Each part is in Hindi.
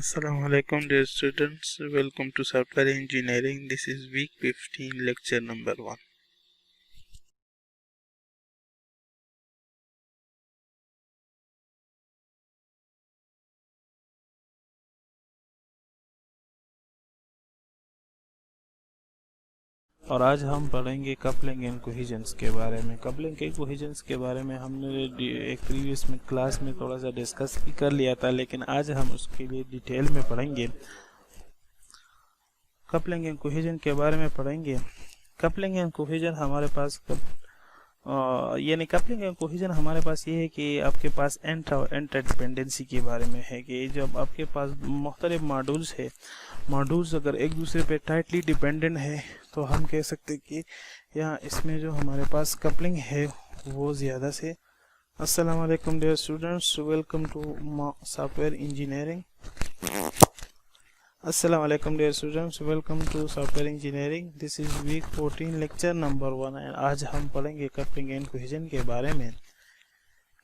Assalamu alaikum dear students, welcome to software engineering. This is week 15 lecture number 1. और आज हम पढ़ेंगे कपलिंग एंड कोहेजन्स के बारे में। कपलिंग एंड कोहेजन्स के बारे में हमने एक प्रीवियस में क्लास में थोड़ा सा डिस्कस भी कर लिया था, लेकिन आज हम उसके लिए डिटेल में पढ़ेंगे। कपलिंग एंड कोहेजन के बारे में पढ़ेंगे। कपलिंग एंड कोहेजन हमारे पास यानी कपलिंग एंड कोहेजन हमारे पास ये है कि आपके पास इंटर डिपेंडेंसी के बारे में है कि जब आपके पास मुख्तलिफ मॉड्यूल्स है, मॉड्यूल्स अगर एक दूसरे पे टाइटली डिपेंडेंट है तो हम कह सकते हैं कि यहाँ इसमें जो हमारे पास कपलिंग है वो ज़्यादा से। अस्सलाम वालेकुम dear students, welcome to software engineering. अस्सलाम वालेकुम dear students, welcome to software engineering. This is week 14 lecture number 1 and आज हम पढ़ेंगे कपलिंग एंड कोहेजन के बारे में।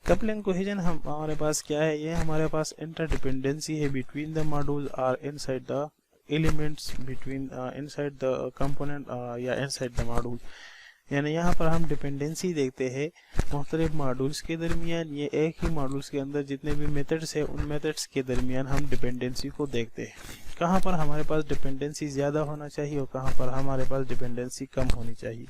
कपलिंग कोहेजन हमारे पास क्या है? ये हमारे पास इंटरडिपेंडेंसी है बिटवीन द मॉड्यूल और inside the elements, between inside the component या इनसाइड द मॉड्यूल। यानी यहाँ पर हम डिपेंडेंसी देखते हैं मुख्तलिफ मॉड्यूल्स के दरमियान। ये एक ही मॉड्यूल्स के अंदर जितने भी मेथड्स हैं उन मेथड्स के दरमियान हम डिपेंडेंसी को देखते हैं। कहाँ पर हमारे पास डिपेंडेंसी ज़्यादा होना चाहिए और कहाँ पर हमारे पास डिपेंडेंसी कम होनी चाहिए।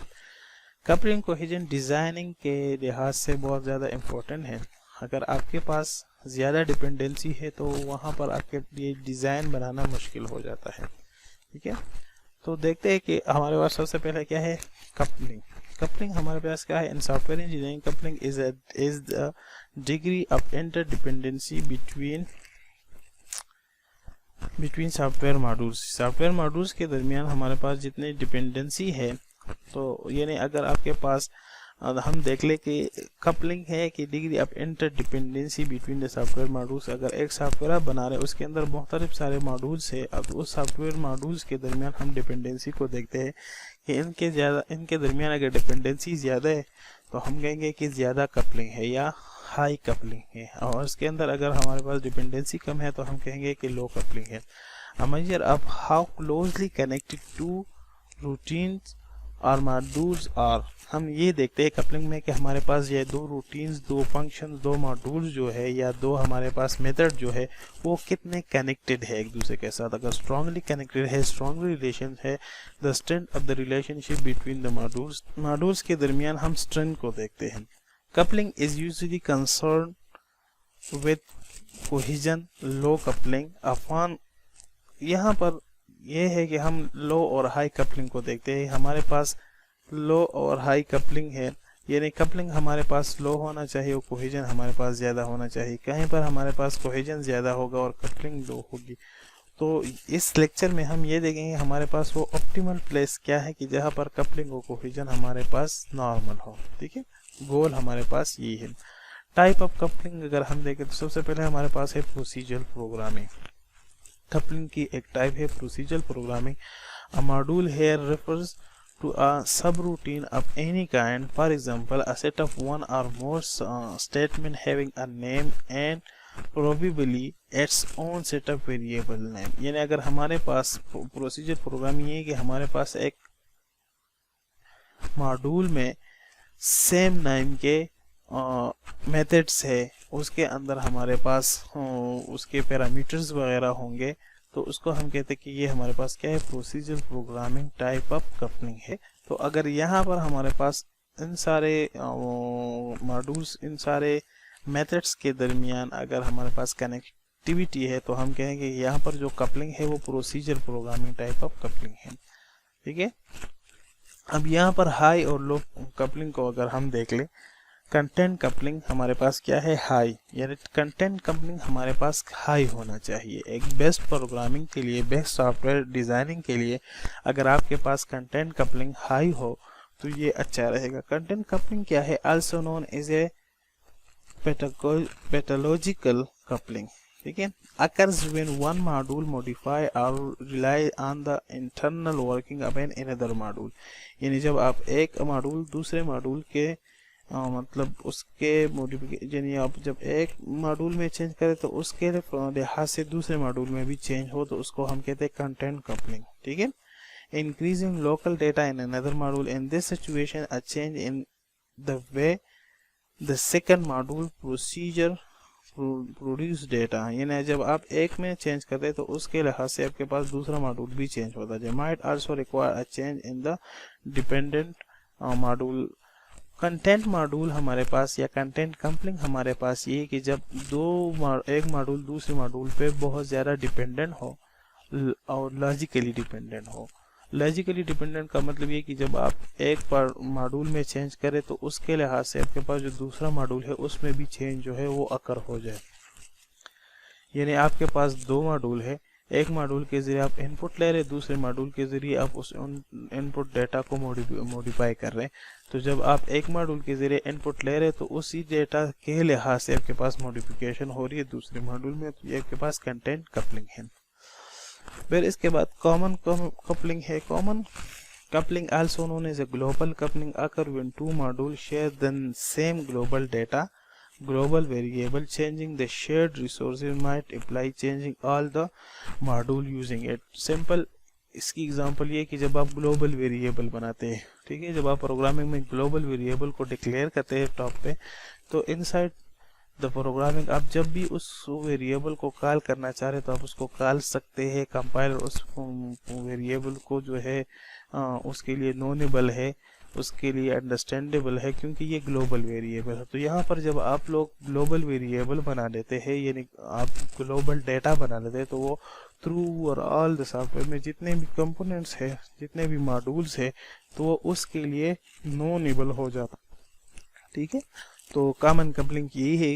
कपलिंग कोहेजन डिज़ाइनिंग के लिहाज से बहुत ज़्यादा इम्पोर्टेंट है। अगर आपके पास ज़्यादा डिपेंडेंसी है तो वहाँ पर आपके लिए डिज़ाइन बनाना मुश्किल हो जाता है। ठीक है, तो देखते हैं कि हमारे पास सबसे पहले क्या है कपलिंग। कपलिंग हमारे पास क्या है? In software engineering coupling is the degree of interdependency between software modules. Software modules के दरमियान हमारे पास जितनी डिपेंडेंसी है, तो यानी अगर आपके पास हम देख ले कि कपलिंग है कि degree of interdependency between the software modules. अगर एक सॉफ्टवेयर आप बना रहे हैं उसके अंदर मुख्तलिफ सारे मॉड्यूल्स है, अब उस सॉफ्टवेयर मॉड्यूल्स के दरमियान हम डिपेंडेंसी को देखते हैं कि इनके दरमियान अगर डिपेंडेंसी ज़्यादा है तो हम कहेंगे कि ज़्यादा कपलिंग है या हाई कपलिंग है, और इसके अंदर अगर हमारे पास डिपेंडेंसी कम है तो हम कहेंगे कि लो कपलिंग है। A measure of how closely connected two routines और मॉड्यूल्स और हम ये देखते हैं कपलिंग में कि हमारे पास ये दो रूटीन्स, दो फंक्शंस, दो मॉड्यूल्स जो है या दो हमारे पास मेथड जो है वो कितने कनेक्टेड है एक दूसरे के साथ। अगर स्ट्रांगली कनेक्टेड है, स्ट्रांग रिलेशन है, the strength of the relationship between the modules के दरमियान हम स्ट्रेंथ को देखते हैं। Coupling is usually concern with cohesion, low coupling upon. यहाँ पर यह है कि हम लो और हाई कपलिंग को देखते हैं। हमारे पास लो और हाई कपलिंग है, यानी कपलिंग हमारे पास लो होना चाहिए और कोहेजन हमारे पास ज़्यादा होना चाहिए। कहीं पर हमारे पास कोहेजन ज़्यादा होगा और कपलिंग लो होगी। तो इस लेक्चर में हम ये देखेंगे हमारे पास वो ऑप्टिमल प्लेस क्या है कि जहाँ पर कपलिंग और कोहेजन हमारे पास नॉर्मल हो। ठीक है, गोल हमारे पास ये है। टाइप ऑफ कपलिंग अगर हम देखें तो सबसे पहले हमारे पास है प्रोसीजरल प्रोग्रामिंग। कपलिंग की एक टाइप है procedural programming. A module here refers to a subroutine of any kind, for example a set of one or more statement having a name and probably its own set of variable name। यानी अगर हमारे पास प्रोसीजर प्रोग्रामिंग है कि हमारे पास एक मॉड्यूल में सेम नाम के मेथड्स है, उसके अंदर हमारे पास उसके पैरामीटर्स वगैरह होंगे, तो उसको हम कहते हैं कि ये हमारे पास क्या है? Procedural programming type of coupling है। तो अगर यहाँ पर हमारे पास इन सारे मॉड्यूल्स, इन सारे मेथड्स के दरमियान अगर हमारे पास कनेक्टिविटी है तो हम कहेंगे यहाँ पर जो कपलिंग है वो procedural programming type of coupling है। ठीक है, अब यहाँ पर हाई और लो कपलिंग को अगर हम देख लें, कंटेंट कपलिंग हमारे पास क्या है? हाई, यानी कंटेंट कपलिंग हमारे पास हाई होना चाहिए। एक बेस्ट प्रोग्रामिंग के लिए, बेस्ट सॉफ्टवेयर डिज़ाइनिंग के लिए अगर आपके पास कंटेंट कपलिंग हाई हो तो ये अच्छा रहेगा। कंटेंट कपलिंग क्या है? Also known as a pathological coupling. ठीक है, occurs when one module modify or rely on the internal working of another module। यानी जब आप एक मॉड्यूल दूसरे मॉड्यूल के मतलब उसके मॉडिफिकेशन, यानी आप जब एक मॉड्यूल में चेंज करें तो उसके लिहाज से दूसरे मॉड्यूल में भी चेंज हो, तो उसको हम कहते हैं कंटेंट कपलिंग। ठीक है। Increasing local data in another module, in this situation a change in the way the second module procedure produce data, यानी जब आप एक में चेंज करते हैं तो उसके लिहाज से आपके पास दूसरा मॉड्यूल भी चेंज होता है। Might also require a change in the dependent module. Content module हमारे पास या कंटेंट कपलिंग हमारे पास ये कि जब एक मॉड्यूल दूसरे मॉड्यूल पे बहुत ज़्यादा डिपेंडेंट हो और लॉजिकली डिपेंडेंट हो। लॉजिकली डिपेंडेंट का मतलब ये कि जब आप एक पर मॉड्यूल में चेंज करें तो उसके लिहाज से आपके पास जो दूसरा मॉड्यूल है उसमें भी चेंज जो है वो अकर हो जाए। यानी आपके पास दो मॉड्यूल है, एक मॉड्यूल के ज़रिए आप इनपुट ले रहे, दूसरे मॉड्यूल के ज़रिए आप उस इनपुट डेटा को मॉडिफाई कर रहे हैं। तो जब आप एक मॉड्यूल के ज़रिए इनपुट ले रहे हैं तो उसी डेटा के लिहाज से आपके पास मॉडिफिकेशन हो रही है दूसरे मॉड्यूल में, तो ये आपके पास कंटेंट कपलिंग है। फिर इसके बाद कॉमन कपलिंग है। Common coupling also known as a global coupling occur when two module share the same global data global variable. Changing the shared resources might imply changing all the module using it. Simple इसकी एग्जांपल ये कि जब आप ग्लोबल वेरिएबल बनाते हैं, ठीक है, जब आप प्रोग्रामिंग में ग्लोबल वेरिएबल को डिक्लेयर करते हैं टॉप पे, तो इनसाइड द प्रोग्रामिंग आप जब भी उस वेरिएबल को कॉल करना चाह रहे तो आप उसको कॉल सकते हैं। कंपाइलर उस वेरिएबल को जो है उसके लिए नोनेबल है, उसके लिए अंडरस्टैंडेबल है, क्योंकि ये ग्लोबल वेरिएबल है। तो यहाँ पर जब आप लोग ग्लोबल वेरिएबल बना देते हैं, यानी आप ग्लोबल डेटा बना देते हैं, तो वो थ्रू और ऑल द सॉफ्टवेयर में जितने भी कंपोनेंट्स है, जितने भी मॉड्यूल्स है, तो वो उसके लिए नोनेबल हो जाता। ठीक है। तो कॉमन कपलिंग यही है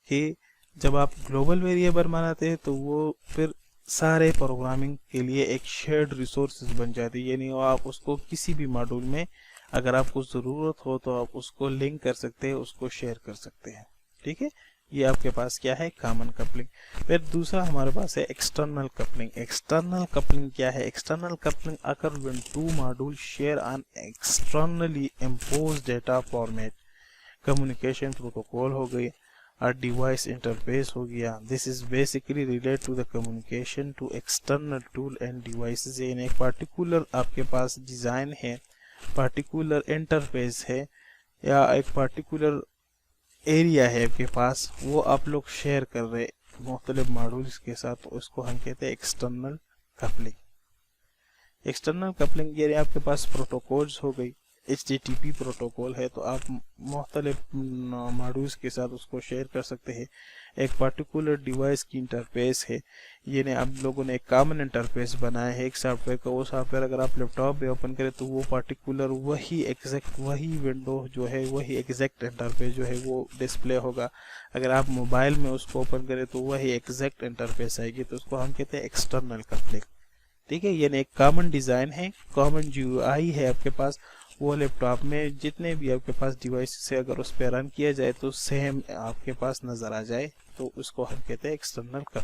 कि जब आप ग्लोबल वेरिएबल बनाते हैं तो वो फिर सारे प्रोग्रामिंग के लिए एक शेयर्ड रिसोर्सेज बन जाती है, यानी आप उसको किसी भी मॉड्यूल में अगर आपको ज़रूरत हो तो आप उसको लिंक कर सकते हैं, उसको शेयर कर सकते हैं। ठीक है। ये आपके पास क्या है, कॉमन कपलिंग। फिर दूसरा हमारे पास है एक्सटर्नल कपलिंग। एक्सटर्नल कपलिंग क्या है? External coupling occur when two module share on externally impose data format. Communication protocol हो गई और डिवाइस इंटरफेस हो गया। This is basically relate to the communication to external tool and devices. यानी एक पार्टिकुलर आपके पास डिज़ाइन है, पार्टिकुलर इंटरफेस है, या एक पार्टिकुलर एरिया है आपके पास, वो आप लोग शेयर कर रहे मुख्तलिफ मॉड्यूल्स के साथ, तो उसको हम कहते हैं एक्सटर्नल कपलिंग। एक्सटर्नल कपलिंग यानी आपके पास प्रोटोकॉल्स हो गई, HTTP प्रोटोकॉल है तो आप मुख्तलिफ मॉड्यूल्स के साथ उसको शेयर कर सकते हैं। एक पार्टिकुलर डिवाइस की इंटरफेस है, यानी आप लोगों ने एक कॉमन इंटरफेस बनाया है एक सॉफ्टवेयर का। वो सॉफ्टवेयर अगर आप लैपटॉप पे ओपन करें तो वो पार्टिकुलर वही एग्जैक्ट वही विंडो जो है, वही एग्जैक्ट इंटरफेस जो है वो डिस्प्ले होगा। अगर आप मोबाइल में उसको ओपन करें तो वही एग्जैक्ट इंटरफेस आएगी, तो उसको हम कहते हैं एक्सटर्नल कपलिंग। ठीक है। यानी एक कॉमन डिज़ाइन है, कॉमन GUI है आपके पास, वो लैपटॉप में जितने भी आपके पास डिवाइस से अगर उस पर रन किया जाए तो सेम आपके पास नज़र आ जाए, तो उसको हम कहते हैं एक्सटर्नल कपलिंग।